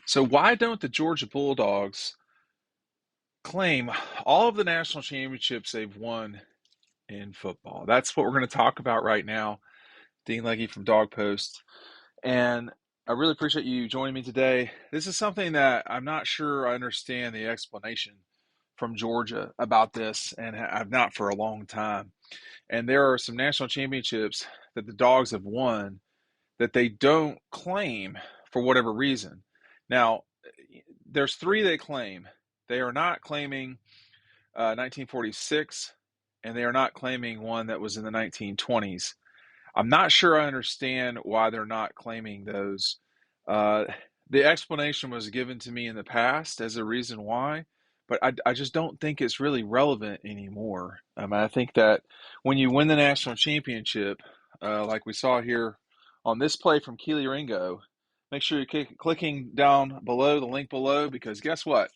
So why don't the Georgia Bulldogs claim all of the national championships they've won in football? That's what we're going to talk about right now. Dean Legge from Dog Post. And I really appreciate you joining me today. This is something that I'm not sure I understand the explanation from Georgia about this, and I've not for a long time. And there are some national championships that the Dogs have won that they don't claim for whatever reason. Now, there's three they claim. They are not claiming 1946, and they are not claiming one that was in the 1920s. I'm not sure I understand why they're not claiming those. Uh, the explanation was given to me in the past as a reason why, but I just don't think it's really relevant anymore. I think that when you win the national championship, like we saw here on this play from Keely Ringo, make sure you're clicking down below the link below because guess what?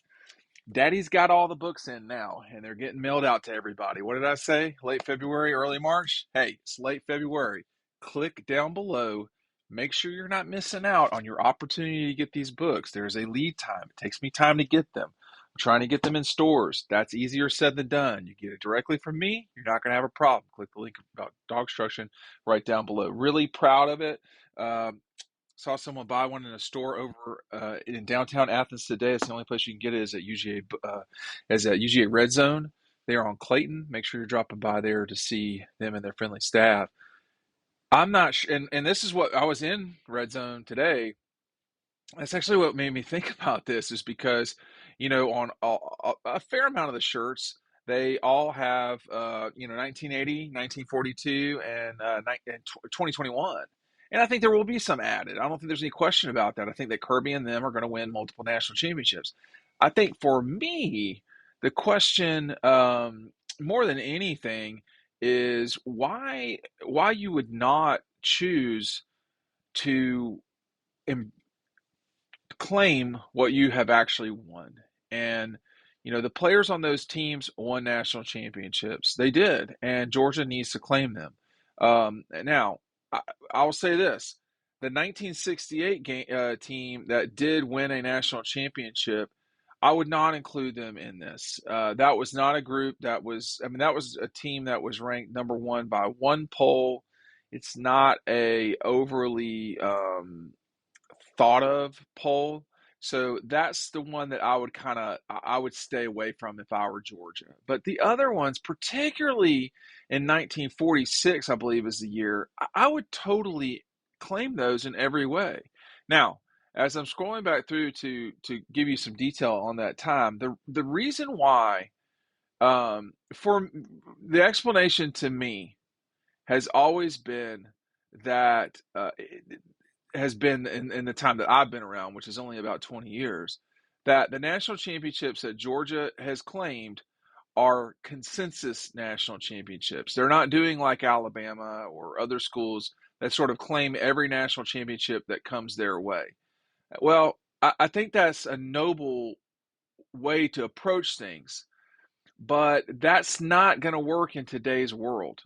Daddy's got all the books in now, and they're getting mailed out to everybody. What did I say? Late February, early March? Hey, it's late February. Click down below. Make sure you're not missing out on your opportunity to get these books. There's a lead time. It takes me time to get them. I'm trying to get them in stores. That's easier said than done. You get it directly from me, you're not going to have a problem. Click the link about DAWGSTRUCTION right down below. Really proud of it. Saw someone buy one in a store over in downtown Athens today. It's the only place you can get it is at UGA Red Zone. They are on Clayton. Make sure you're dropping by there to see them and their friendly staff. I'm not sure, and this is what I was in Red Zone today. That's actually what made me think about this is because, on a fair amount of the shirts, they all have, 1980, 1942, and 2021. And I think there will be some added. I don't think there's any question about that. I think that Kirby and them are going to win multiple national championships. I think for me, the question, more than anything, is why you would not choose to claim what you have actually won. And, the players on those teams won national championships. They did, and Georgia needs to claim them. Now, I'll say this. The 1968 team that did win a national championship, I would not include them in this. That was not a group that was a team that was ranked number one by one poll. It's not a overly thought of poll. So that's the one that I would stay away from if I were Georgia. But the other ones, particularly in 1946, I believe is the year, I would totally claim those in every way. Now, as I'm scrolling back through to give you some detail on that time, the reason why for the explanation to me has always been that has been in the time that I've been around, which is only about 20 years, that the national championships that Georgia has claimed are consensus national championships. They're not doing like Alabama or other schools that sort of claim every national championship that comes their way. Well, I think that's a noble way to approach things, but that's not going to work in today's world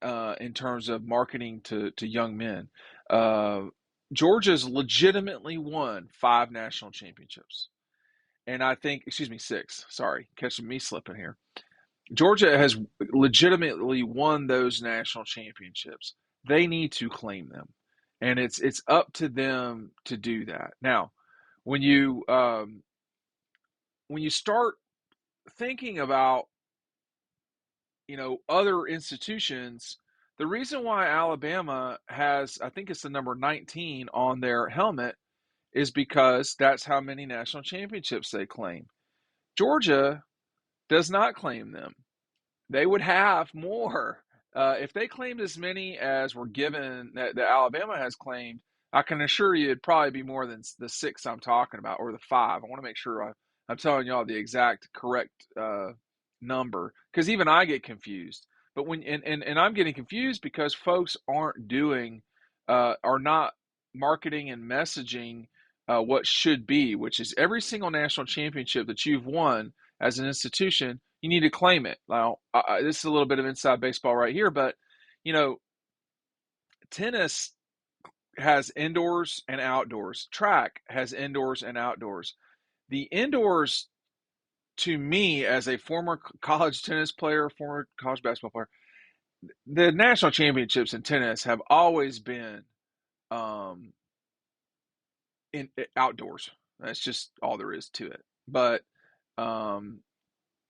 in terms of marketing to young men. Uh, Georgia's legitimately won 5 national championships. And I think, excuse me, 6. Sorry, catching me slipping here. Georgia has legitimately won those national championships. They need to claim them. And it's up to them to do that. Now, when you start thinking about other institutions, the reason why Alabama has, I think it's the number 19 on their helmet, is because that's how many national championships they claim. Georgia does not claim them. They would have more. If they claimed as many as were given that Alabama has claimed, I can assure you it'd probably be more than the 6 I'm talking about or the 5. I want to make sure I'm telling y'all the exact correct number because even I get confused. But and I'm getting confused because folks aren't doing are not marketing and messaging what should be, which is every single national championship that you've won as an institution, you need to claim it. Now, this is a little bit of inside baseball right here, but you know, tennis has indoors and outdoors. Track has indoors and outdoors. The indoors, to me, as a former college tennis player, former college basketball player, the national championships in tennis have always been um, in outdoors. That's just all there is to it. But um,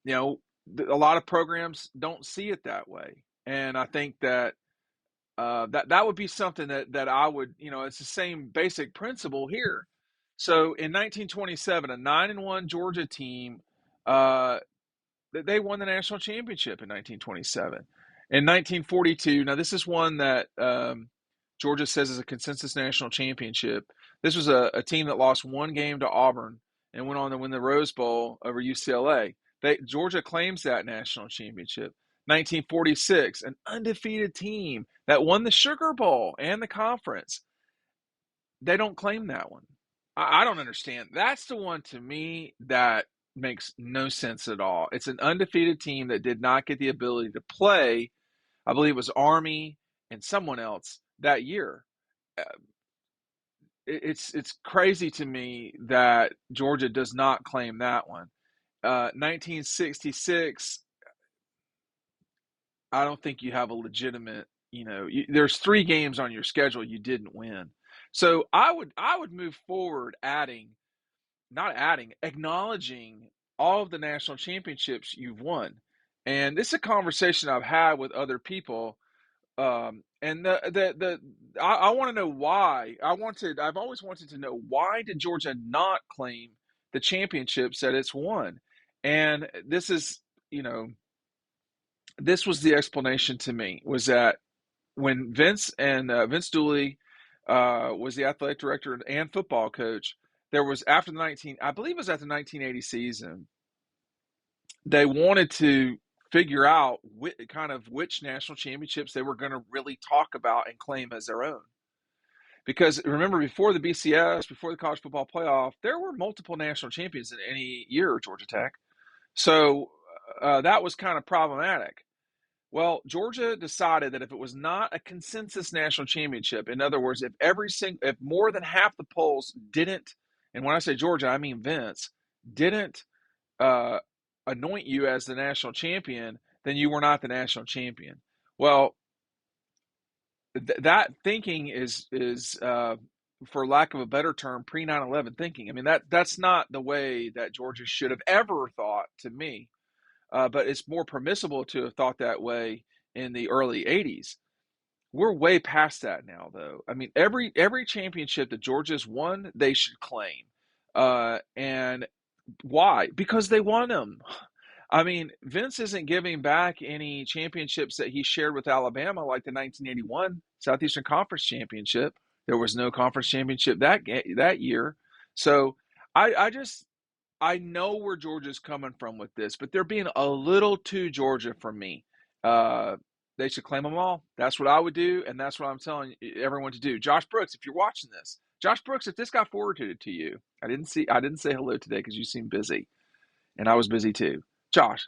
you know, a lot of programs don't see it that way, and I think that that would be something that I would, it's the same basic principle here. So in 1927, a 9-1 Georgia team, uh, they won the national championship in 1927. In 1942, now this is one that Georgia says is a consensus national championship. This was a team that lost one game to Auburn and went on to win the Rose Bowl over UCLA. Georgia claims that national championship. 1946, an undefeated team that won the Sugar Bowl and the conference. They don't claim that one. I don't understand. That's the one to me that makes no sense at all. It's an undefeated team that did not get the ability to play. I believe it was Army and someone else that year. Uh, it's crazy to me that Georgia does not claim that one. 1966, I don't think you have a legitimate. There's 3 games on your schedule you didn't win. So I would move forward acknowledging all of the national championships you've won. And this is a conversation I've had with other people. And I want to know why. I've always wanted to know, why did Georgia not claim the championships that it's won? And this was the explanation to me, was that when Vince Dooley was the athletic director and football coach, there was, after the 19, I believe it was after the 1980 season, they wanted to figure out which national championships they were going to really talk about and claim as their own. Because remember, before the BCS, before the college football playoff, there were multiple national champions in any year at Georgia Tech. So that was kind of problematic. Well, Georgia decided that if it was not a consensus national championship, in other words, if more than half the polls didn't, and when I say Georgia, I mean Vince, didn't uh, anoint you as the national champion, then you were not the national champion. Well, that thinking is for lack of a better term, pre 9/11 thinking. I mean, that's not the way that Georgia should have ever thought, to me. But it's more permissible to have thought that way in the early 80s. We're way past that now, though. I mean, every championship that Georgia's won, they should claim. And why? Because they won them. I mean, Vince isn't giving back any championships that he shared with Alabama, like the 1981 Southeastern Conference Championship. There was no conference championship that year. So I just I know where Georgia's coming from with this, but they're being a little too Georgia for me. Uh, they should claim them all. That's what I would do, and that's what I'm telling everyone to do. Josh Brooks, if you're watching this, Josh Brooks, if this got forwarded to you, I didn't say hello today because you seem busy, and I was busy too. Josh,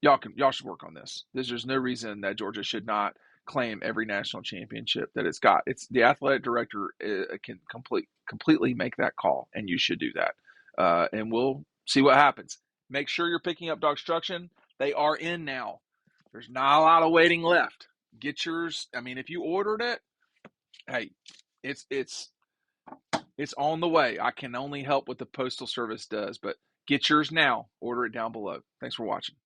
y'all should work on this. There's no reason that Georgia should not claim every national championship that it's got. It's the athletic director can completely make that call, and you should do that. And we'll see what happens. Make sure you're picking up DAWGSTRUCTION. They are in now. There's not a lot of waiting left. Get yours. I mean, if you ordered it, hey, it's on the way. I can only help what the postal service does, but get yours now. Order it down below. Thanks for watching.